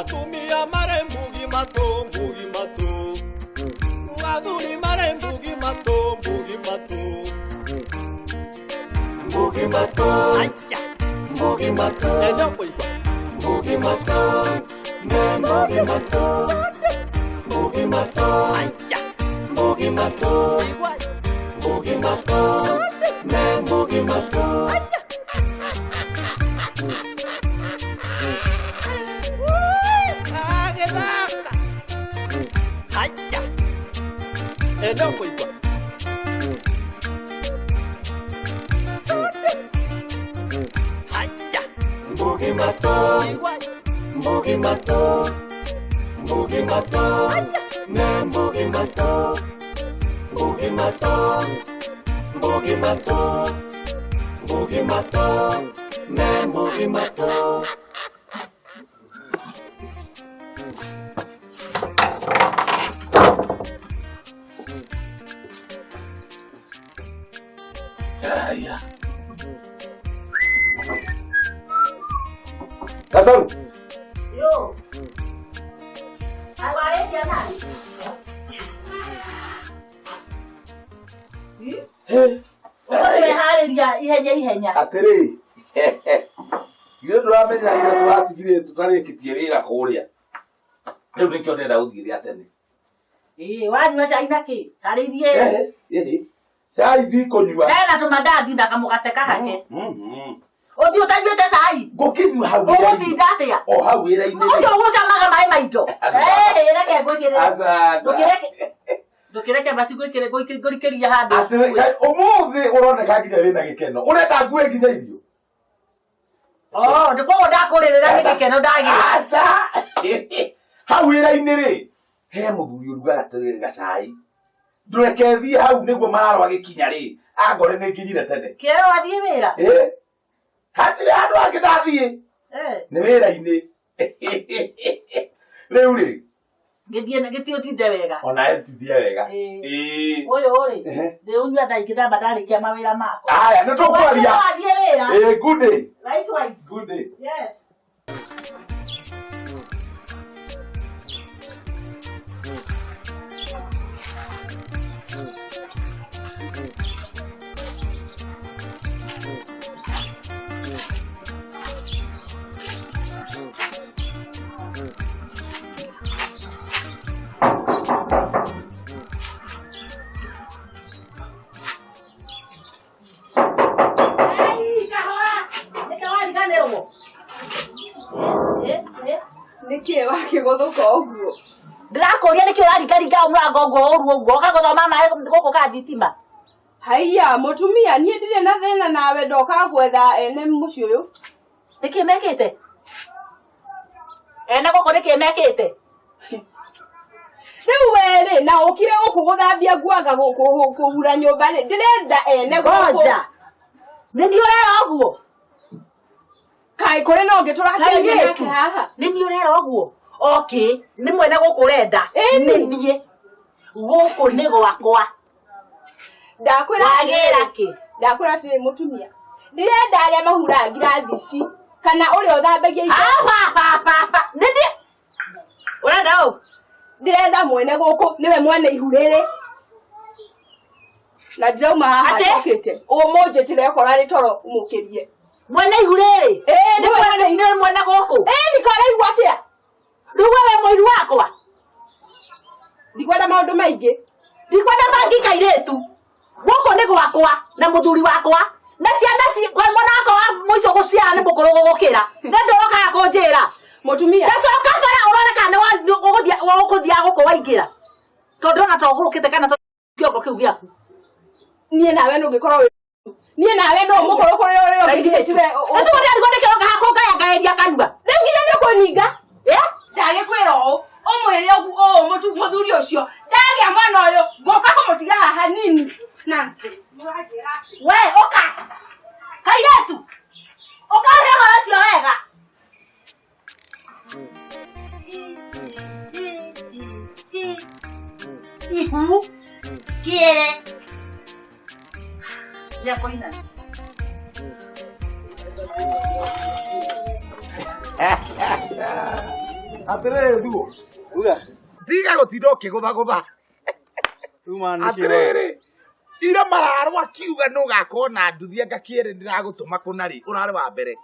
Atumia mare mbugi mato, mbugi mato. Aduni mare mbugi mato, mbugi mato. Mbugi mato, aya, mbugi mato. Ella kuiba. Mbugi mato, me mbugi mato. Mbugi mato, aya, mbugi mato. Mbugi mato, me mbugi mato. Ella kuiba. Mbugi mato, mbugi mato, mbugi mato, me mbugi mato, mbugi mato, mbugi mato, mbugi mato, me mbugi mato. Ya. Hasan. Yo. Agora é nani? Ore haleria ihenya. Atiri. Iyo turamenya ira turatigire tutarikitie wira kuria. Riu nikio ndenda uthire atene. Wanyua cai naki? Haririe. Yedi. Cai ndikonyua. Ena tumandathi na kamugate kahake. Othi utaiguite cai? Ngukinyua hau. Uguthinda atia? O hau wira-ini. Ucio ugucamaga mai maindo. Reke ngwikire. Ndukireke basi ngwikire ngurikiria handu. Atiri umuthi uroneka nginya wina gikeno. Urenda ngue nginya irio. Ndiko ndakuririra gikeno ndagira. Asa. Hau wira-ini ri. He muthuri urugaga gacai. Ndureke thie hau niguo mararwa gikinya ri. Angore ni nginyire tene. Kero athie wira? Hatire handu hangi ndathie. Ni wira-ini. Riu ri. Githie utinde wega. Ona etithie wega. Uyu ri. Ndiunyua ndaikithamba ndarikia mawira mako. Aya, nitũkwaria. Athie wira. Good day. Likewise. Good day. Yes. Niki wakigothuka uguo. Ndirakuria niki urarikarika umurango uguo uru uguo ukaguthoma mai guku ka thitima. Haiya mutumia nie ndire na thina nawe ndoka gwetha ene muci uyu. Niki mekite? Ene guku niki mekite? Riu weri na ukire guku guthambia nguanga guku kuhura nyumba ri ndirenda ene guku. Goja. Nini urera uguo? Kai kuri no ngiturakia nake haha. Nini urera uguo? Okay, ni mwene guku renda. Nini? Guku ni gwakwa. Ndakwira wagira ki? Ndakwira ati mutumia. Ndirenda aria mahura ngirathi ici kana uri uthambagia indo. Nini? Urenda u? Ndirenda mwene guku niwe mwene ihurere. Na ndirauma haha ndokite. Umunje tirekora ri toro umukirie. Mwene ihurere? Ni mwene guku? Nikora igwa atia? Ruwe mwiru wakwa? Ndikwenda maundu maingi. Ndikwenda mangi kairetu. Guku ni gwakwa na muthuri wakwa. Na ciana kwa mwana wakwa muico guciara ni mukuru gugukira. Nendo oka kunjira. Mutumia. Ndacoka bara uroneka ni uguthia guku waingira. Tondu na togurukite kana kiongo kiu giaku. Nie nawe nungikorwo nie nawe no mukuru kuri uri ngitire. Etu ndi ari gondeke oka hakongaya ngaeria kanua. Riu nginya ni kuninga. Ndagikwira u umwire ogu muthuri ucio ndagia mwana uyu ngoka kumutiga haha nini nansi. We oka. Kairetu. Oka hegora cio wega. Ihu. Kiere. Ya koina. Atere nduo. Uga. Tiga gutindo kigutha. Atere. Ira mararwa kiuga no gakona nduthia ngakiere ndiragutuma kunari urare wa mbere.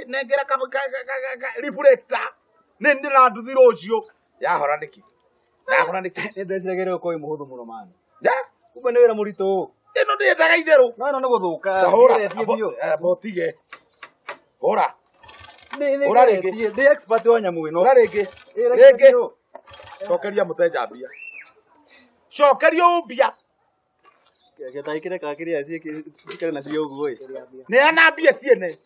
Nengera ka reflector. Nindira nduthira ucio. Yahora niki. Ndeciregere ko imuhuthu muno mani. Ja. Kumbe ni wira murito. Ino ndiendaga itheru. No ni guthuka. Sahora. Botige. Ora. Ora rege. Ndi expert wa nyamu ino. Ora rege. Rege. Cokeria muteja mbia. Cokeria mbia. Getaikire kakiria cikare na cio uguo i. Ne ana mbia ciene.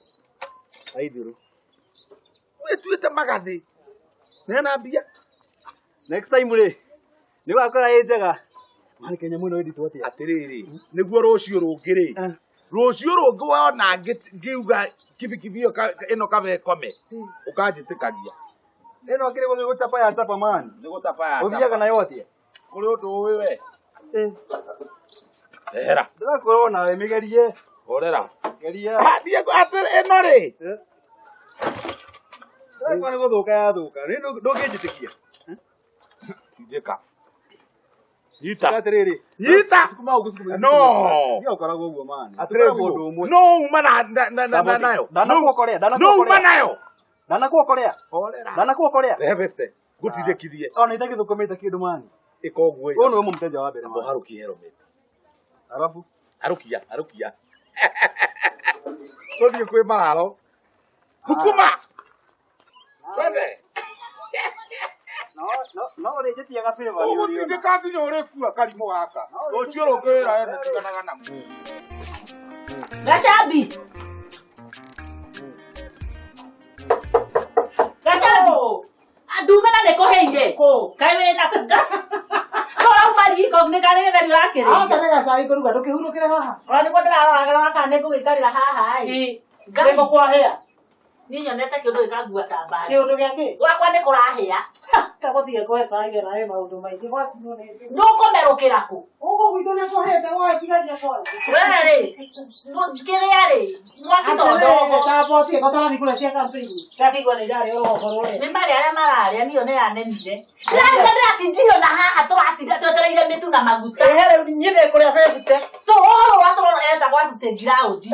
Aithuru. Wetuite magathi. Ne ana mbia. Next time ri. Ni wakora ejega. Mani Kenya muno editwo atia. Atiriri. Niguo rucio rungiri. Rucio rungi wona ngiuga kibikibi ino kabe kome. Ukanjitikagia. Eno kire guthiĩ gũtapa ya tapa man. Ni gutapa ya. Uthiaga nayo atia. Kuri undu uyu we. Ehera. Ndirakorwo nawe migerie. Orera. Geria. Diego atire ino ri. Ndakwa ni guthuka ya thuka. Ni ndũngĩnjĩtĩkia. Tideka. Yita. Atiriri. Yita. Sukuma ugusukume. No. Ndio ukoragwo uguo man. Atire mũndũ ũmwe. No uma nayo. Ndanakuokorea. No uma nayo. Ndanakuokorea. Orera. Ndanakuokorea. Rehebete. Gutithekithie. Ona itagithukumĩte kĩndũ man. Ikoguo. Ũyũ nĩwe mũmũteja wa mbere. Abo haruki helmet. Arabu. Harukia. Ndio kwe mararo. Sukuma. Twende. No ũrĩnjĩtie gabĩba. Ũgũtindĩka nginya ũrĩkua karimũ gaka. Rũciũ rũngĩra ene tiganaga na mu. Gashabi. Gashabi. Andume na nĩkũhĩire. Kaĩ wĩna. Kora umari kognekane thari wake ri. Asa nega sai kuruga ndukihurukire haha. Ora nĩ kũndĩrarora waka nĩngũgĩikarĩra haha ĩ. Ndengo kwa hea. Niĩ nyonete kĩũndũ gĩkangua ta mbara. Kĩũndũ gĩake. Gwakwa nĩ kũrahĩa. Kagothie kwa sai na maũndũ maingĩ gwatino nĩ. Ndũkũmerũkĩra kũ? Ũguo gwitũ nĩ tũhete watigaria kwa. Wee rĩ. Kĩrĩa rĩ. Mwakitondo. Tabotie gotara nikũra cia campaign. Kakigwa nĩ ndari ũrokorwo rĩ. Nĩ marĩ arĩa mararĩa niyo nĩ yanenire. Ndĩratindirio na haha tũratinda twetereire mĩtu na maguta. Rĩu nyine kũrĩa bebute. Tũhoro watũrora eta gwatute ngiraũndi.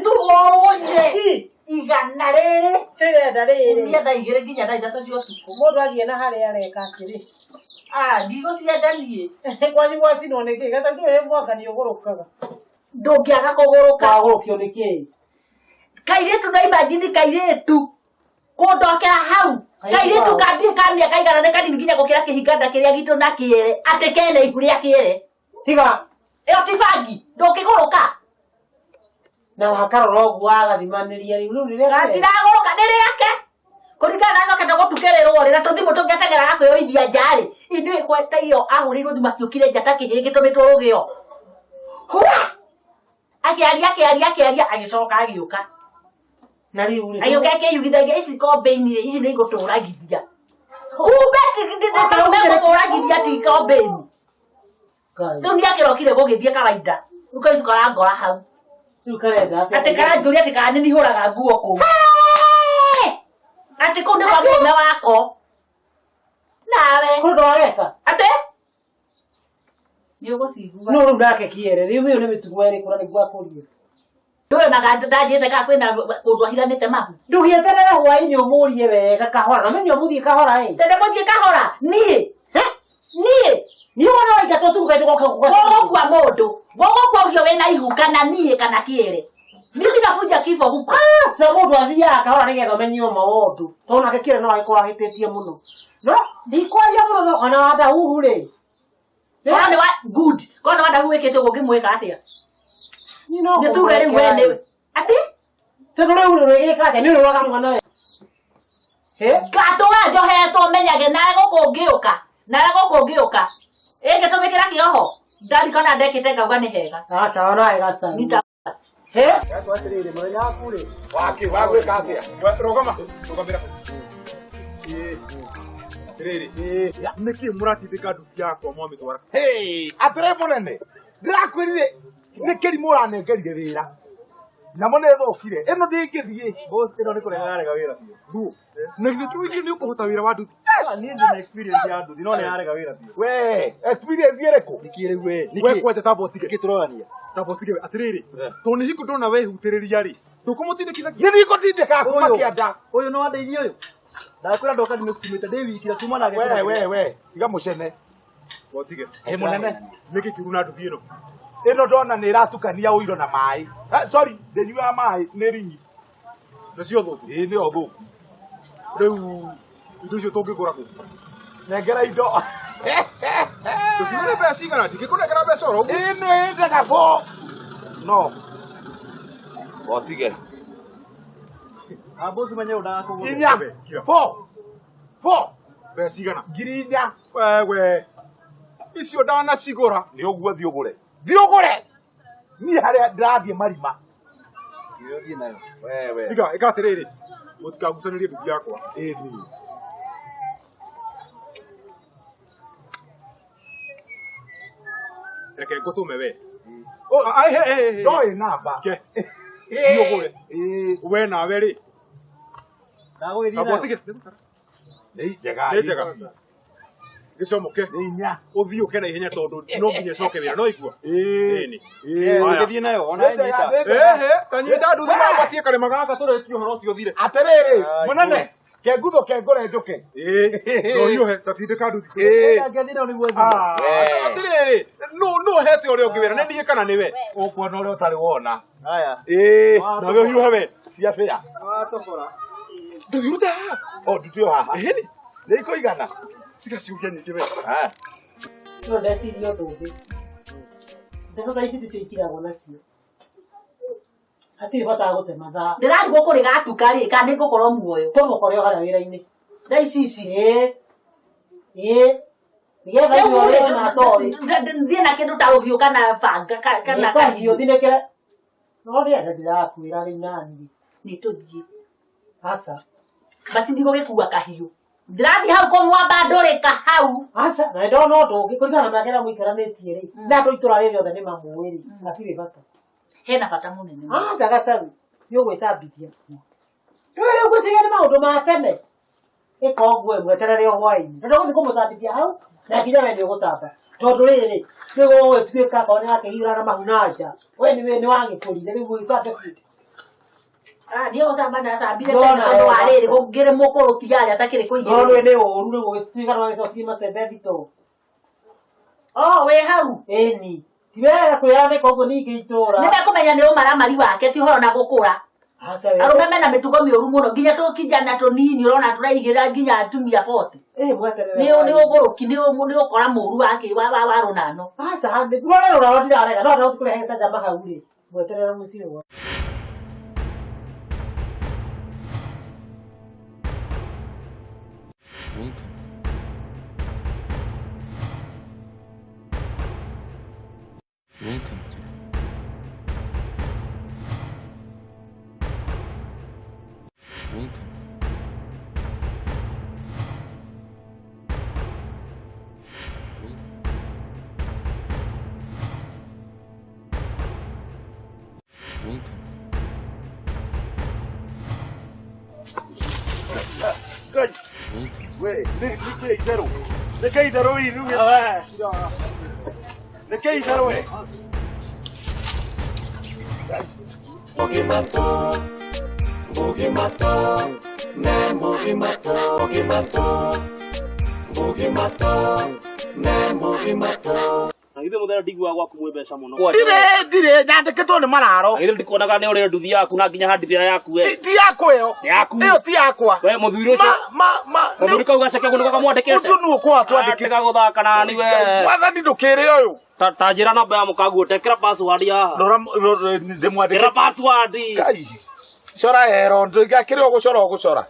Tũhoroire. Igana rĩrĩ. Cirenda rĩrĩ. Niĩ thaa igĩrĩ nginya thaa ithatũ cia ũtukũ. Mũndũ athiĩ na harĩa areka atĩrĩ. Ndigũciendanie. Kwanyu gwacinwo nĩ kĩĩ? Gata ndũĩ mwaka nĩ ũgũrũkaga. Ndũngĩaga kũgũrũka. Wagũrũkio nĩ kĩĩ? Kairĩtu na imagine kairĩtu. Kũndokera hau. Kairĩtu kathiĩ ka mĩaka igana nĩ kanini nginya gũkĩra kĩhinganda kĩrĩa gitũ na kĩere. Atĩ kene ihu rĩa kĩere. Tiga. Ĩyo ti bangi. Ndũngĩgũrũka. Na wakarora ũguo wagathimanĩria rĩu rĩrĩa gatiragũrũka nĩ rĩake kũringana na cokete gũtukĩrĩrwo rĩ na tũthimũ tũngĩateng'eraga kwĩyoithia nja rĩ ithuĩ kwete iyo ahũrĩirwo thimũ akiũkire njata kĩhĩĩ gĩtũmĩtwo rũgĩo akĩaria agĩcoka agĩũka na rĩu rĩ agĩũka akĩyugithagia ici kombe-inĩ ici nĩ igũtũragithia kumbe ndĩgũtũragithia ti kombe-inĩ rĩu nĩakĩrokire gũgĩthiĩ kawaida rĩu kaitũ karangora hau ati karanjũria ati kana nĩ hũraga nguo kũu ati kũu nĩ kwa mũme wako nawe kũndũ wageka ati nĩ ũgũcigua no rĩu ndake kĩere rĩu ĩyo nĩ mĩtugo ĩrĩkũ na nĩguo akũrie ndũĩ maga ndanjĩte kana kwĩna kũndũ ahiranĩte mahu ndũgĩeterere hwaĩ-inĩ ũmũrie wega kahora na menye ũmũthiĩ kahora ĩ tende mũthiĩ kahora niĩ niĩ wona waingatwo tugukaitũ gũgũkua mũndũ gũgũkwaugio wĩna ihu kana niĩ kana kĩere mimi nafunja kifo huko sa mũndũ athiaga kahora nĩgetha ũmenyio maũndũ tondũ nake kĩere no agĩkorwo ahĩtĩtie mũno no ndikwaria mũno ona wanda huhu rĩ korwo nĩ wa good korwo nĩ wanda huhu wĩkĩte ũguo ũngĩmwĩka atĩa nĩ tuge rĩu we nĩwe ati tondũ rĩu rĩgĩka atĩa nĩ ũrũaga mwana we gatũga njohetwo menyage nawe gũkũ ũngĩũka ĩngĩtũmĩkĩra kĩoho ndarikana ndekĩte ngauga nĩ hega sawa nawe gaca Atĩrĩrĩ mũthenya waku rĩ. Wagwĩka atĩa? Rũgamĩra. Atĩrĩrĩ. Nĩkĩ mũratindĩka nduthi yakwa mwamĩtwara? Atĩrĩ mũnene. Ndĩrakwĩrire nĩ kĩrimũ ũranengerire wĩra. nyamå nä thåkire ä no ndä ngä thiä boss ino nä kå rega yarega wä ra biå thu na githä tå icio nä å kå hota wä ra wa nduthi niä ndä na experience ya nduthi no nä yarega wä ra biå we experience ä rä kå nä kä rä u we kwanja tambotige kä tå rorania tambotige atä rä rä tondå nä hingo ndona wehutä rä ria rä ndå kå må tindä kithagia nä ningå tindä ka kuma kä anda å yå no wandeithia å yå ndakwä ra ndoka nä kumä te ndä wikira kuma nake we tiga må cene botige ä må nene nä kä kä ru na nduthi ä no ä no ndona nä ratukania å iro na maä sorry ndä nyuaga maä nä ringi nä cio thå ä nä o thå ku rä u indo icio tå ngä kå ra kå nengera indo ndå kiuga nä mbeca cigana ndigä kå nengera mbeca oro guo ä nä ndaga bo no botige boss menye å ndaga kå inya bo mbeca cigana ngiri inya wewe icio ndanacigå ra nä å guo thiå gå re thiä å gå re niä harä a ndärathiä marima tiga ä ka atä rä rä må tikagucanä rie nduthi yakwa reke ngå tå me we ndoä namba ke thiå gå re we nawe rä ndagå gä abotige nä njega nä njega gä comoke nä inya å thiå ke na ihenya tondå no nginya coke wä ra no igua gä thiä nayo ona nyita kanyita nduthi mabatie karema gaka tå rä tie å horo å cio thire atä rä rä må nene ke ngutho ke ngå re njå ke no hiå he catindä ka nduthi ngäthi no nä guo atä rä rä no hete å rä a å ngä wä ra nä niä kana nä we å kuona å rä a å tarä wona aya nawe å hiå he we cia bä a watokora nduthi rute haha o ndutä o haha ĩni nä ikå igana tiga ciuria nyingä we no ndeciria å ndå ngä ndeto ici ticio ikiragwo nacio hatirä bata gå te mathaa ndä rarigwo kå rä gatuka rä ka nä ngå korwo muoyo tå må kore o harä a wä ra-inä tha ici ici nä getha iå na toä thiä na kä ndå ta å thiå kana banga kana kahiå thinäkere no rä enda ndä rakwä ra rä u nani nä tå thiä aca basi ndigå gä kua kahiå ndä rathiä hau kå mwamba ndå rä ka hau aca na ndona å ndå å ngä kå ringana na mä akera må ikaranä tie rä na andå itå ra rä rä othe nä mamå rä hatirä bata hena bata må nene aca gacaru nä å gwä cambithia rä rä u ngwä ciria nä maå ndå ma tene ä ka å guo ä mweterere o hwainä tondå gå thiä kå må cambithia hau na nginya we nä å gå camba tondå rä rä nä gå gwä tuä ka korwo nä rakä hiå na mahu na nja we nä wagä kå rire rä u gwä cambe nä å camba ndacambire tondå wa rä rä ngä rä må kå rå tiarä atakä rä kå no igä rä nä å ru rä gå tuä ka no gä cokie macembe thitå wä hau ĩni ti wega kwĩyanĩka ũguo ningĩ itũũra nä mekå menya nä å maramari wake ti horo na gå kå ra aca arå me mena mä tugo mä å ru må no nginya tå kijana tå nini å rona tå raigä ra nginya atumia 40 nä å gå rå ki nä å kora må ru warå nano aca rorä rå rao ndirarega no ndagå kå rehe canjama hau rä mweterere må ciä wa Welcome to Welcome. Welcome. Kai we nä itherå nä kä itherå inu nä kä itherå we Mugimato, Mugimato, ne Mugimato, Mugimato, Mugimato, ne Mugimato. Agithe muthera ndigua gwaku mwä mbeca må no ndirä nyandä kä two nä mararo agithe ndikonaga nä å rä nduthi yaku na nginya handithia yaku we ti yakwa ä yo yaku ä yo ti yakwa we må thuri å cio må thuri kau gaceke gå nä go kamwandä å cio nä å kwa twandä kä ga gå thaka nani we wathani ndå kä rä å yå ta njä ra namba ya må kaguo tekera password haha ndä mwandä ä ra password kai cora ero ngakä rä o gå cora å gå cora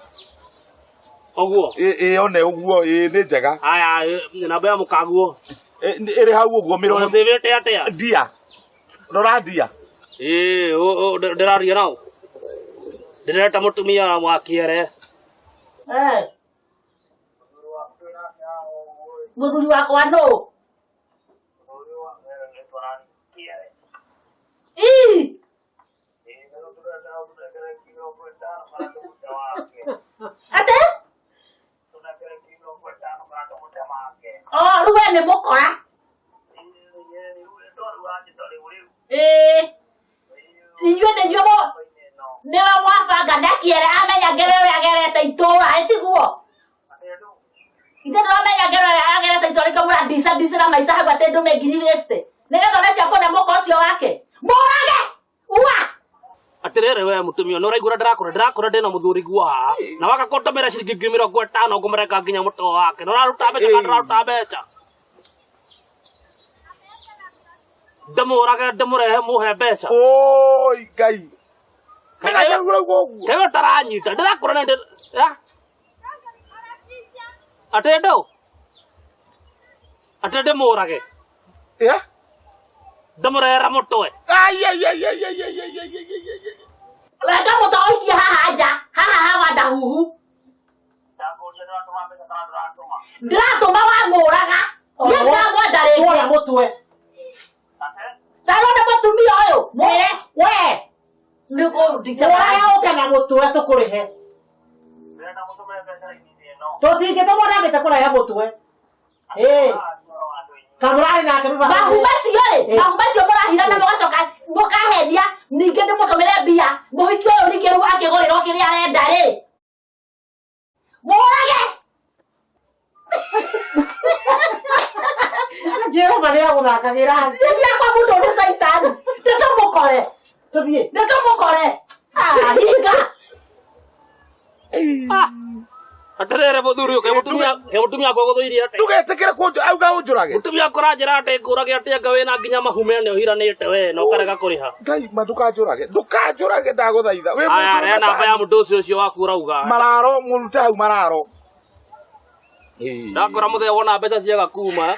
å guo ä one å guo nä njega aya namba ya må kaguo ä rä hau å guo mä må rore cävä te atä a ndia rora ndia ndä raria nao ndä reta må tumia wakiere må thuri wakwa nå Ate? Oh, ruwe ni mukora. Inyuĩ nĩ inyuĩ nĩwe mwabanga ndakiere amenya ngerere agerete itũũra ĩtiguo ithe ndĩramenya ngerere agerete itũũra ikaugĩra ndicira maica hau atĩ ndũme 50 nĩgetha ũrĩa ciakũne mũko ũcio wake mũrage uwa Atĩrĩrĩ we mũtumia nĩ ũraigua ndĩrakũra ndĩna mũthuri gwa na wagakotomera ciringi 50 ngũmũreka nginya mũtwe wake na ũraruta mbeca kana ndũraruta mbeca ndamũrage ndamũrehe mũhe mbeca oi Ngai Nĩgacagũra ũguo Kego taranyita ndĩrakũra na atĩ ndĩmũrage ndamũrehera mũtwe reka mũtwe ũikie haha nja haha hawanda huhu ndĩratũma wamũraga ndĩramwenda rĩngĩ mũtwe tarona mũtumia ũyũ mwĩre we ũka na mũtwe tũkũrĩhe tũtingĩtũmũragĩte kũrehe mũtwe kamũrarĩ nake mahumba cio mũrahira na mũgacoka mũkahenia ningĩ ndĩmũtũmĩre mbia mũhiki ũyũ ningĩ rĩu akĩgũrĩrwo kĩrĩa arenda rĩ mũrage njĩra marĩa gũthakagĩra ciakwa mũndũ nĩ caitani nĩtũmũkore hinga atĩrĩrĩ mũthuri ũyũ ke mũtumia gũgũthũirie atĩ ndũgetĩkĩre auga ũnjũrage mũtumia kũranjĩra atĩ ngũrage atĩ anga wĩna nginya mahume nĩ ũhiranĩte we na ũkarega kũrĩha Ngai ma ndũkanjũrage ndagũthaitha aya rĩa namba ya mũndũ ũcio waku ũrauga mararo mũrute hau mararo ndakora mũthee wona mbeca ciaga kuma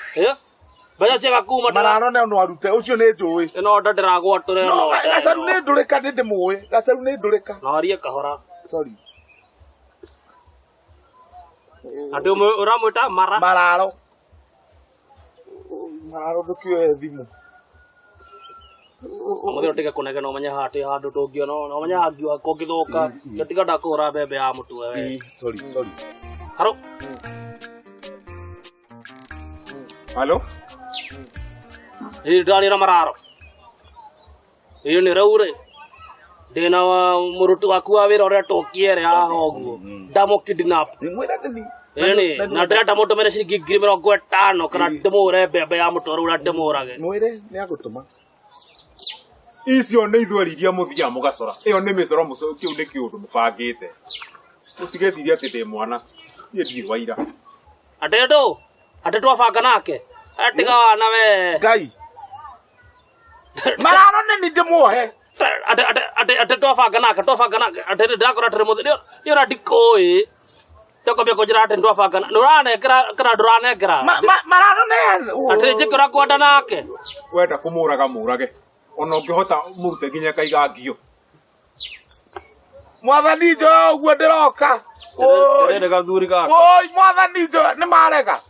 mbeca ciaga kuma mararo no arute ũcio nĩ njũĩ ĩno nda ndĩragwatũre no gacaru nĩ ndũrĩka ndĩmũĩ gacaru nĩ ndũrĩka no arie kahora sorry andũ ũramwĩta mararo ndũkĩoe thimũ mũthee ũtige kũnegena ũmenye hatĩ handũ tũngĩona na ũmenye hangiuga kũngĩthũka ngĩtiga ndakũhũra mbembe ya mũtwe we sorry haro halo ndarĩra mararo nĩ rĩu rĩ ndĩna mũruti waku wa wĩra ũrĩa tũkĩere haha ũguo ndamũkidnap na ndĩrenda mũtũmĩre ciringi 50 kana ndĩmũhũre mbembe ya mũtwe ũrĩa ndĩmũrage mwĩre nĩ agũtũma icio nĩ ithweri iria mũthia mũgacora ĩyo nĩ mĩcoro kĩu nĩ kĩũndũ mũbangĩte ũtigeciria atĩ ndĩ mwana niĩ ndirĩ waira atĩ twabanga nake atiga wana we Ngai mararo nĩ ndĩmuohe atĩ twabanga nake atĩ ndakora atĩ mũthenya nĩ ũra ndikũĩ Tokobia kujira ati ndo afaka. Nurane kira durane kira. Marano ne. Ati chikora kwenda nake. Wenda kumuraga murage. Ona ungihota mute ginya kaiga ngio. Mwathani jo uguo ndiroka. Ere gathuri ka. Oi mwathani jo ni marega.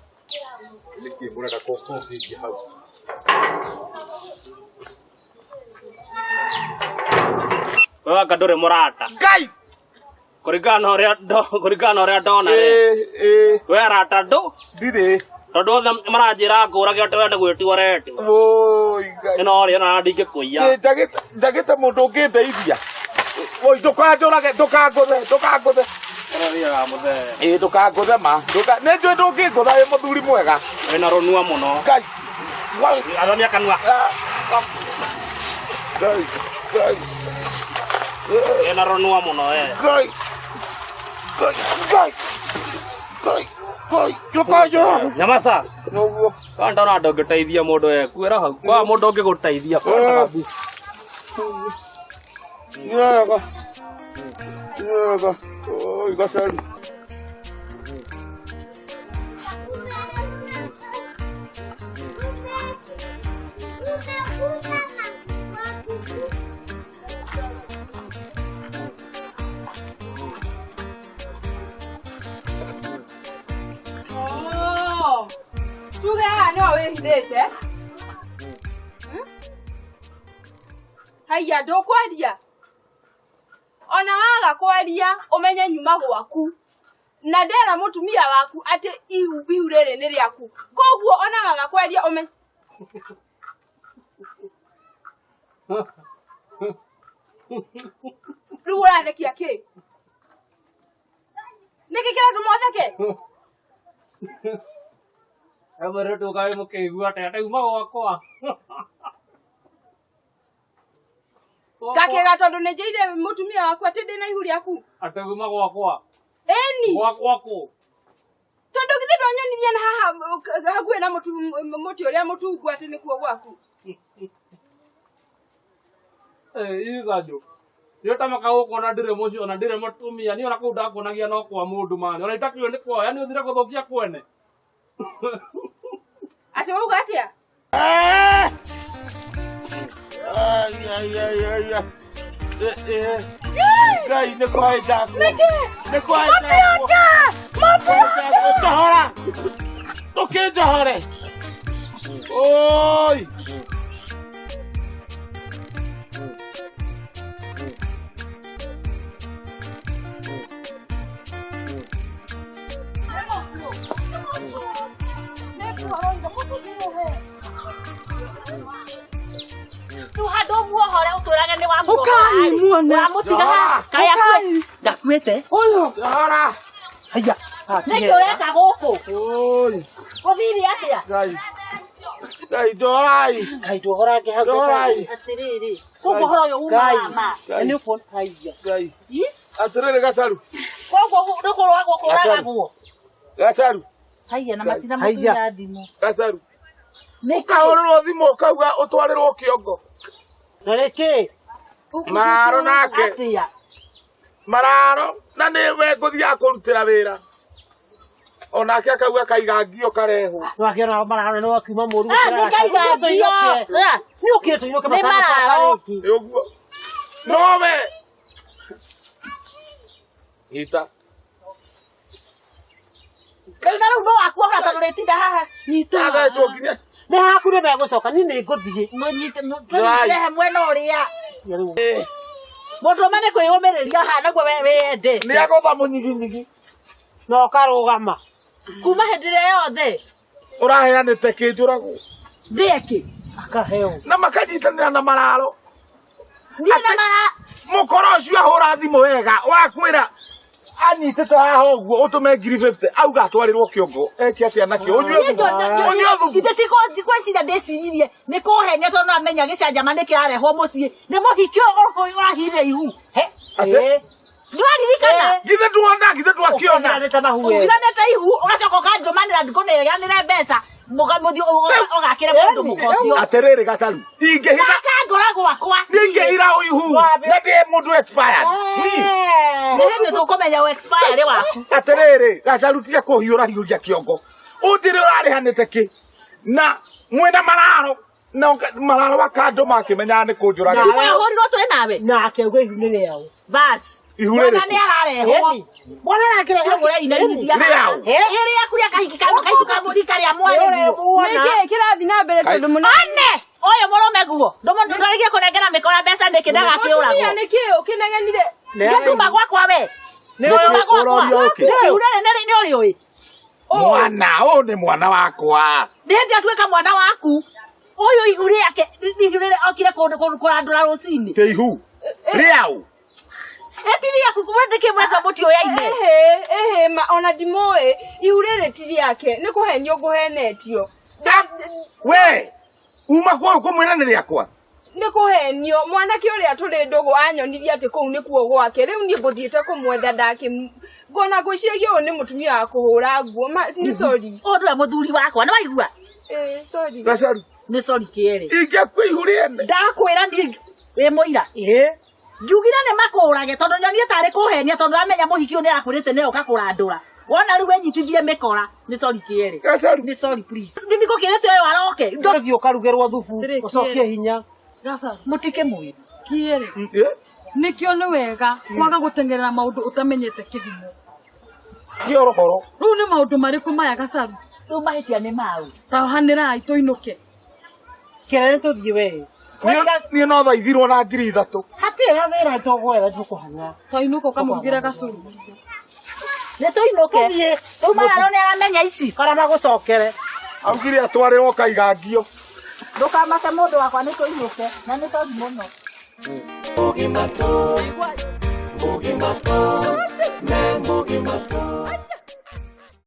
Niki muraga koko hiki hau. Wewe kadore murata. Ngai. Kurigana oria ndona we arata ndu ndire tondu maranjira ngurage ati wenda gwitiwa reti oi Ngai ino ri na ndinge kuiya ndagite mundu ungindeithia oi ndukanjurage ndukanguthe ndukanguthe ma ne njui ndungingutha wi muthuri mwega wina runua muno Ngai athomia kanua Ngai wina runua muno Ngai Nyamasa kanda na ndongiteithia mundu ekwira hau kwa mundu ungiguteithia yega oi gacari Tuge hano wehithete. Haya ndokwaria. ona waga kwaria umenye nyuma gwaku na ndera mutumia waku ati ihu rere ni riaku koguo ona waga kwaria umenye Ruwa ne kiake Nekikira ndumoteke Amare to kai mo ke gua tete uma wakwa Gake gatondu ne jeire mutumia waku ati ndina ihu riaku ate uma wakwa eni wakwako tondu githe ndonyonirie na haha hakuhe na muti uria mutungu ati nikuo gwaku igajo yo tamaka ukona ndire mucio na ndire mutumia ni ona kuu ndakonagia no kwa mundu mani ona itakio ni kwa yani uthire guthokia kwene ati wauga atia Gai ne kwai jago. Ne kwai jago. Tahora. Toke jahare. Oi. Tu hado muohore uturage ni wa muohore. Ukai muone. Wa mutiga kaya kwe. Ndakuete. Oyo. Tahora. Haya. Nĩkĩ ũreka gũkũ? Oi. Gũthiri atĩa? Gai. Gai dorai. Ngai twohorange hau. Dorai. Atĩrĩrĩ. Kũguo ũhoro ũyũ umama. Nĩ ũkuona haya. Gai. Atirere gasaru. Kũguo ndũkũrwagwo kũragagwo. Gasaru. Haya na matina mũtunya thimũ. Gasaru. Ukahorerwo thimo ukauga utwarirwo kiongo. Na rĩkĩ? Mararo nake. Atĩa? Mararo na niwe nguthia kurutira wira. Onake akauga kaiga ngio karehu. Nĩwakĩona mararo nĩ wakiuma mũru. Ndikaiga ngio. Nĩ ũkire tũinũke Nĩ mararo. Nĩ ũguo. Nowe. Ita. Rĩu na rĩu no wakuohora tondũ rĩtinda haha. Nyita cokinya. Nĩ haku nĩ megũcoka niĩ nĩ ngũthiĩ. Tũrehe mwena ũrĩa. Mũndũ ũmwe nĩ kwĩyũmĩrĩria haha naguo wende. Nĩ agotha mũnyiginyigi. Na ũkarũgama. Kuma hĩndĩ ĩrĩa yothe. Ũraheanĩte kĩnjũragwo. Ndĩki. Akaheo. Na makanyitanĩra na mararo. Niĩ na mara. Mũkora ũcio ahũra thimũ wega wakwĩra anyitĩte haha ũguo ũtũme 50 auga atwarĩrwo kĩongo eke atĩa nakĩo ũnyue thumu. Ithe tikwĩciria ndĩciririe nĩ kũhenia tondũ no amenya gĩcanjama nĩ kĩrarehwo mũciĩ nĩ mũhiki ũrahire ihu. Nĩwaririkana? Githe tuona githe twakĩona. Ũgiranĩte ihu ũgacoka ũkandũmanĩra ndikũneanĩre mbeca mũthiĩ ũgakĩre mũndũ mũka ũcio. Atĩrĩrĩ gacaru ingĩhitha ngora gwakwa ingĩhira ihu na ndĩ mũndũ expired. Nĩ hĩndĩ tũkũmenya expire waku. Atĩrĩrĩ gacaru tiga kũhiũra hiũria kĩongo ũndĩrĩ ũrarĩhanĩte kĩ na mwena mararo na mararo wakandũ makĩmenyaga nĩ kũnjũraga. Wahũrirwo twĩ nawe. Na akĩigua ihu nĩ rĩao. Bas. Ihu rĩrĩ. Mwana nĩ ararehwo. Mwana nakĩrehe Ũrĩa inarithia. Rĩao. Ĩrĩ yakuria kahiki kama kaitu kamũri karĩa mwarĩguo. Nĩkĩ kĩrathi na mbere tondũ mũno. Ane! Ũyũ mũrũme guo. Ndũmũndũrĩgie kũnengera mĩkora mbeca nĩkĩ ndagakĩũragwo. Mũtumia nĩkĩ ũkĩnegenire. Gĩtuma gwakwa we. Gĩtuma gwakwa. Ihu rĩrĩ nĩ ũrĩũĩ. Mwana ũyũ nĩ mwana wakwa. Ndĩhĩndĩ atuĩka mwana waku. Ũyũ ihu rĩake ihu rĩrĩ okire kũrandũra rũcinĩ. Te ihu rĩao. Etiria kukuwa ndike mweka mũti ũyaine. Ehe ma ona ndimoe ihu rĩrĩ ti rĩake nĩ kũhenio ngũhenetio. We uma kwa kũmwĩra nĩ rĩakwa. Nĩ kũhenio mwanake ũrĩa tũrĩ ndũgũ anyonirie atĩ kũu nĩ kuo gwake rĩu niĩ ngũthiĩte kũmwetha ngona ngwĩciria ũyũ nĩ mũtumia wa kũhũra nguo nĩ sorry. Ũndũ mũthuri wakwa nĩ waigua. Sorry. Gacaru Nĩ sorry kĩere. ingĩkwa ihu rĩene. Ndakwĩra niĩ wĩ mũira. Njugire nĩ makũrage tondũ nyonire tarĩ kũhenia tondũ amenya mũhiki ũyũ nĩ arakũrĩte nĩ oka kũrandũra. Wona rĩu wenyitithie mĩkora. Nĩ sorry kĩere. Gacaru Nĩ sorry please. Ndini gũkĩrĩte ũyũ aroke. Ndũthiĩ ũkarugĩrwo thubu ũcokie hinya. Gacaru. Mũtike mwĩrĩ. Kĩere. Nĩkĩo nĩ wega kwaga gũtengerera maũndũ ũtamenyete kĩhumo. Kĩorohoro. Rĩu nĩ maũndũ marĩkũ maya Gacaru? Rĩu mahĩtia nĩ mau. Tahanĩrai tũinũke. Kĩrĩa nĩ tũthiĩ we. niĩ no thaithirwo na 3,000 hatirĩ na thĩna tũgwetha tũkũhanya Twainũka ũkamũrugĩra gacumbi. Nĩtũinũke. Rĩu Mararo nĩaramenya ici. kana magũcokere augire atwarĩrwo kaigangio Ndũkamake mũndũ wakwa nĩtũinũke na nĩtũthi mũno. Mugi mato, mugi mato,